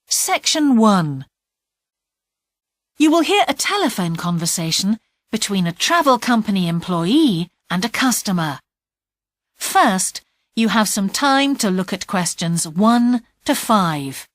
Section 1. You will hear a telephone conversation between a travel company employee and a customer. First, you have some time to look at questions 1 to 5.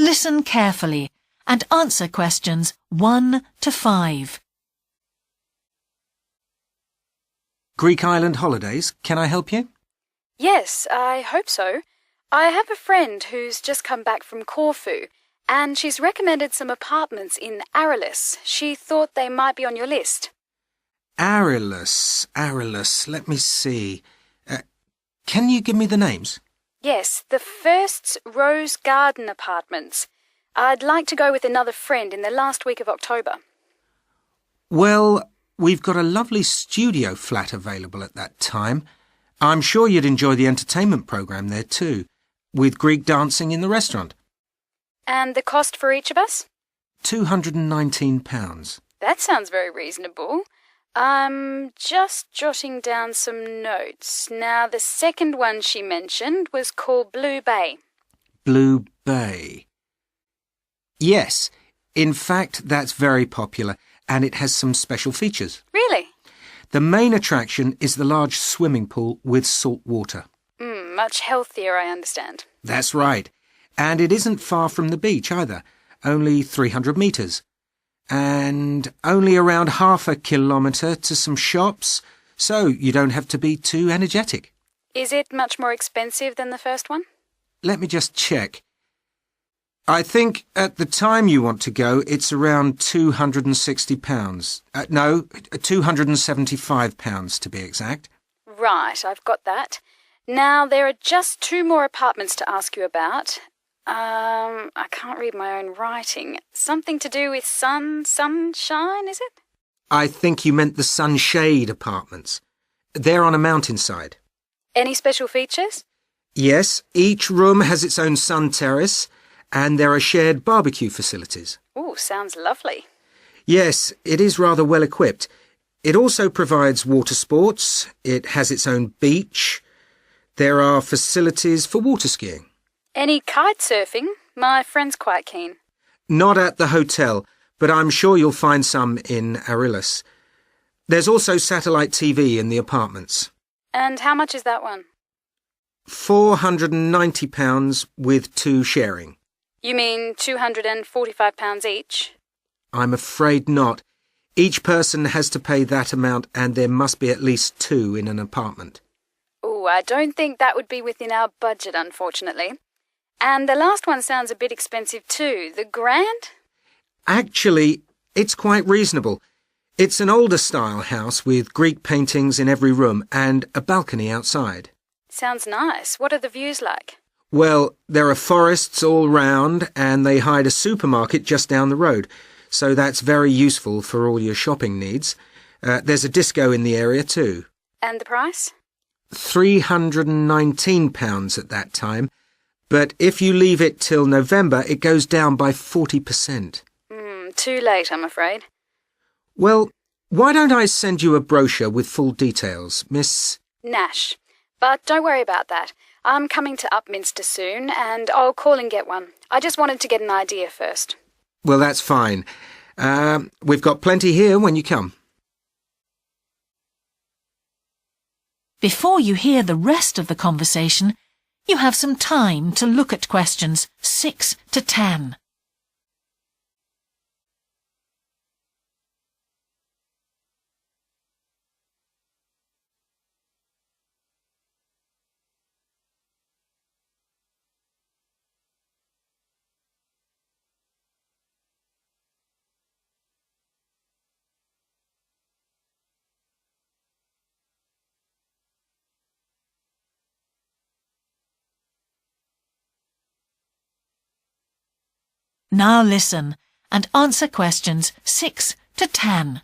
Listen carefully and answer questions 1 to 5. Greek Island holidays, can I help you? Yes, I hope so. I have a friend who's just come back from Corfu, and she's recommended some apartments in Arelis. She thought they might be on your list. Arelis, let me see. Can you give me the names? Yes, the first's Rose Garden Apartments. I'd like to go with another friend in the last week of October. Well, we've got a lovely studio flat available at that time. I'm sure you'd enjoy the entertainment program there too, with Greek dancing in the restaurant. And the cost for each of us? £219. That sounds very reasonable. I'm just jotting down some notes. Now, the second one she mentioned was called Blue Bay. Blue Bay. Yes, in fact, that's very popular, and it has some special features. Really? The main attraction is the large swimming pool with salt water. Much healthier, I understand. That's right. And it isn't far from the beach either, only 300 metres. And only around half a kilometre to some shops, so you don't have to be too energetic. Is it much more expensive than the first one? Let me just check. I think at the time you want to go, it's around £260. No, £275 to be exact. Right, I've got that. Now, there are just 2 more apartments to ask you about. I can't read my own writing. Something to do with sunshine, is it? I think you meant the Sunshade Apartments. They're on a mountainside. Any special features? Yes, each room has its own sun terrace, and there are shared barbecue facilities. Ooh, sounds lovely. Yes, it is rather well equipped. It also provides water sports. It has its own beach. There are facilities for water skiing. Any kite surfing? My friend's quite keen. Not at the hotel, but I'm sure you'll find some in Arelis. There's also satellite TV in the apartments. And how much is that one? £490 with 2 sharing. You mean £245 each? I'm afraid not. Each person has to pay that amount, and there must be at least 2 in an apartment. Ooh, I don't think that would be within our budget, unfortunately. And the last one sounds a bit expensive too. The Grand? Actually, it's quite reasonable. It's an older style house with Greek paintings in every room and a balcony outside. Sounds nice. What are the views like? Well, there are forests all round, and they hide a supermarket just down the road, so that's very useful for all your shopping needs. There's a disco in the area too. And the price? £319 at that time, but if you leave it till November, it goes down by 40%. Too late, I'm afraid. Well, why don't I send you a brochure with full details, Miss... Nash. But don't worry about that. I'm coming to Upminster soon, and I'll call and get one. I just wanted to get an idea first. Well, that's fine. We've got plenty here when you come. Before you hear the rest of the conversation, you have some time to look at questions 6 to 10. Now listen and answer questions 6 to 10.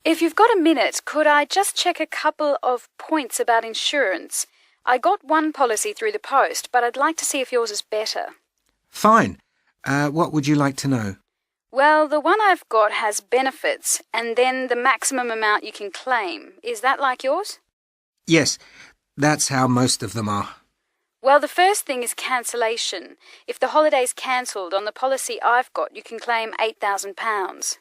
If you've got a minute, could I just check a couple of points about insurance? I got one policy through the post, but I'd like to see if yours is better. Fine. What would you like to know? Well, the one I've got has benefits and then the maximum amount you can claim. Is that like yours? Yes, that's how most of them are. Well, the first thing is cancellation. If the holiday's cancelled on the policy I've got, you can claim £8,000.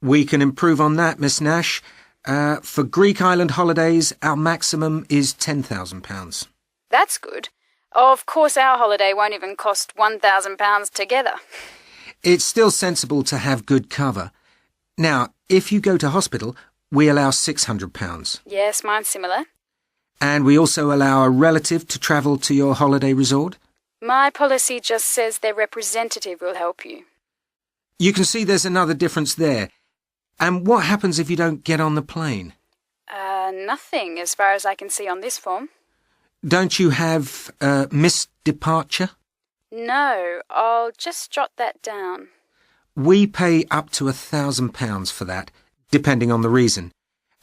We can improve on that, Miss Nash. For Greek island holidays, our maximum is £10,000. That's good. Of course, our holiday won't even cost £1,000 together. It's still sensible to have good cover. Now, if you go to hospital, we allow £600. Yes, mine's similar. And we also allow a relative to travel to your holiday resort. My policy just says their representative will help you. You can see there's another difference there. And what happens if you don't get on the plane? Nothing, as far as I can see on this form. Don't you have missed departure? No, I'll just jot that down. We pay up to £1,000 for that, depending on the reason.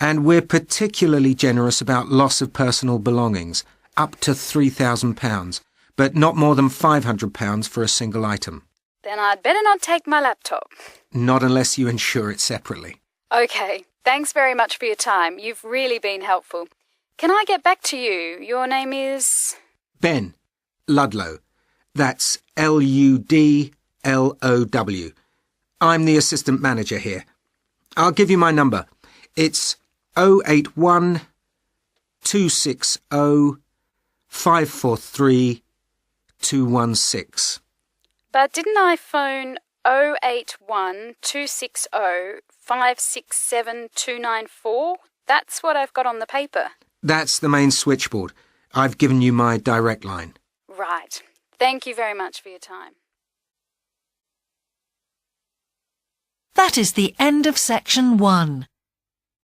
And we're particularly generous about loss of personal belongings, up to £3,000, but not more than £500 for a single item. Then I'd better not take my laptop. Not unless you insure it separately. OK, thanks very much for your time. You've really been helpful. Can I get back to you? Your name is... Ben Ludlow. That's Ludlow. I'm the assistant manager here. I'll give you my number. It's 081 260 543 216. But didn't I phone 081 260 567 294? That's what I've got on the paper. That's the main switchboard. I've given you my direct line. Right. Thank you very much for your time. That is the end of section 1.